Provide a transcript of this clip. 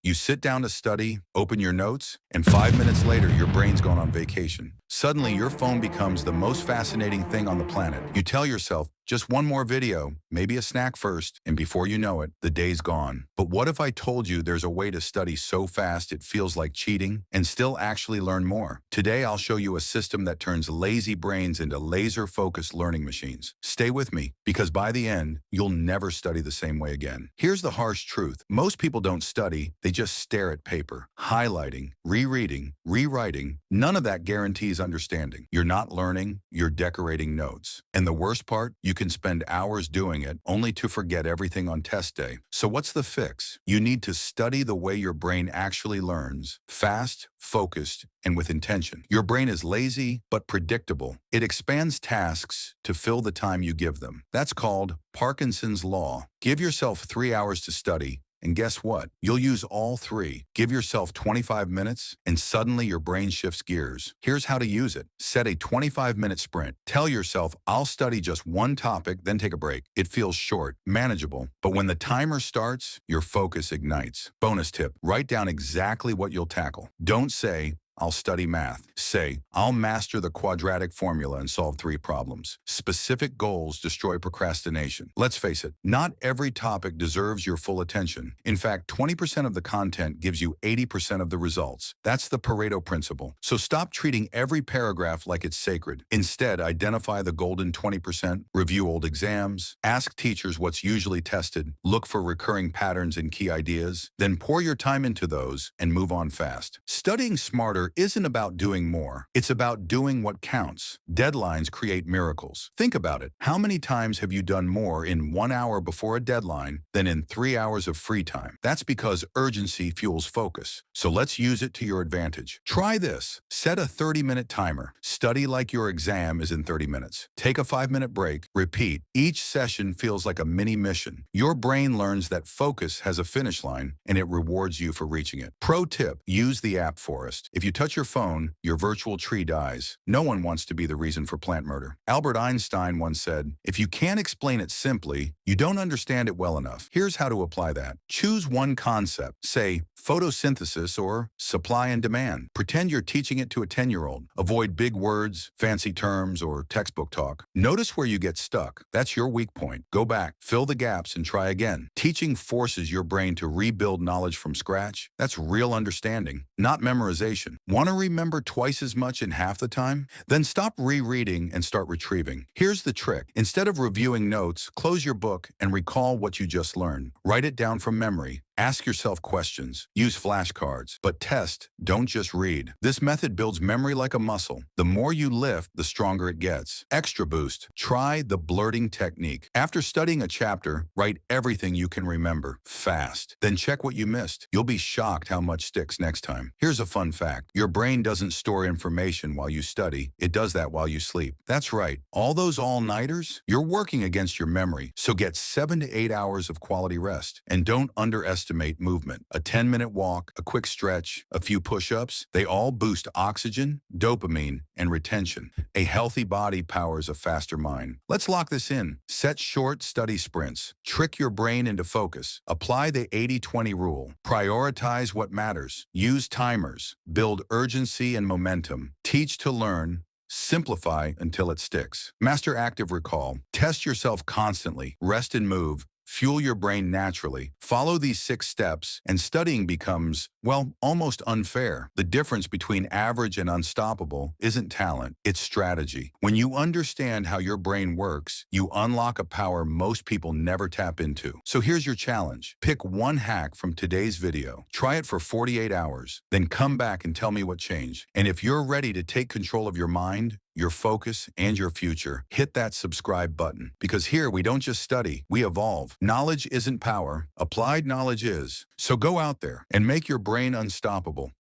You sit down to study, open your notes, and 5 minutes later, your brain's gone on vacation. Suddenly, your phone becomes the most fascinating thing on the planet. You tell yourself, just one more video, maybe a snack first, and before you know it, the day's gone. But what if I told you there's a way to study so fast it feels like cheating and still actually learn more? Today, I'll show you a system that turns lazy brains into laser-focused learning machines. Stay with me, because by the end, you'll never study the same way again. Here's the harsh truth. Most people don't study, they just stare at paper, highlighting, rereading, rewriting. None of that guarantees understanding. You're not learning, you're decorating notes. And the worst part, you can spend hours doing it only to forget everything on test day. So what's the fix? You need to study the way your brain actually learns, fast, focused, and with intention. Your brain is lazy but predictable. It expands tasks to fill the time you give them. That's called Parkinson's law. Give yourself 3 hours to study, and guess what? You'll use all 3. Give yourself 25 minutes, and suddenly your brain shifts gears. Here's how to use it. Set a 25-minute sprint. Tell yourself, I'll study just one topic, then take a break. It feels short, manageable. But when the timer starts, your focus ignites. Bonus tip, write down exactly what you'll tackle. Don't say, I'll study math. Say, I'll master the quadratic formula and solve 3 problems. Specific goals destroy procrastination. Let's face it, not every topic deserves your full attention. In fact, 20% of the content gives you 80% of the results. That's the Pareto principle. So stop treating every paragraph like it's sacred. Instead, identify the golden 20%, review old exams, ask teachers what's usually tested, look for recurring patterns and key ideas, then pour your time into those and move on fast. Studying smarter isn't about doing more. It's about doing what counts. Deadlines create miracles. Think about it. How many times have you done more in 1 hour before a deadline than in 3 hours of free time? That's because urgency fuels focus. So let's use it to your advantage. Try this. Set a 30-minute timer. Study like your exam is in 30 minutes. Take a 5-minute break. Repeat. Each session feels like a mini mission. Your brain learns that focus has a finish line, and it rewards you for reaching it. Pro tip, use the app Forest. If you touch your phone, your virtual tree dies. No one wants to be the reason for plant murder. Albert Einstein once said, if you can't explain it simply, you don't understand it well enough. Here's how to apply that. Choose one concept, say photosynthesis or supply and demand. Pretend you're teaching it to a 10-year-old. Avoid big words, fancy terms, or textbook talk. Notice where you get stuck. That's your weak point. Go back, fill the gaps, and try again. Teaching forces your brain to rebuild knowledge from scratch. That's real understanding, not memorization. Want to remember twice as much in half the time? Then stop rereading and start retrieving. Here's the trick. Instead of reviewing notes, close your book and recall what you just learned. Write it down from memory. Ask yourself questions. Use flashcards. But test, don't just read. This method builds memory like a muscle. The more you lift, the stronger it gets. Extra boost. Try the blurting technique. After studying a chapter, write everything you can remember, fast. Then check what you missed. You'll be shocked how much sticks next time. Here's a fun fact. Your brain doesn't store information while you study. It does that while you sleep. That's right. All those all-nighters, you're working against your memory. So get 7 to 8 hours of quality rest. And don't underestimate movement. A 10-minute walk, a quick stretch, a few push-ups, they all boost oxygen, dopamine, and retention. A healthy body powers a faster mind. Let's lock this in. Set short study sprints. Trick your brain into focus. Apply the 80-20 rule. Prioritize what matters. Use timers. Build urgency and momentum. Teach to learn. Simplify until it sticks. Master active recall. Test yourself constantly. Rest and move. Fuel your brain naturally. Follow these 6 steps, and studying becomes, well, almost unfair. The difference between average and unstoppable isn't talent, it's strategy. When you understand how your brain works, you unlock a power most people never tap into. So here's your challenge. Pick one hack from today's video. Try it for 48 hours. Then come back and tell me what changed. And if you're ready to take control of your mind, your focus, and your future, hit that subscribe button. Because here we don't just study, we evolve. Knowledge isn't power, applied knowledge is. So go out there and make your brain unstoppable.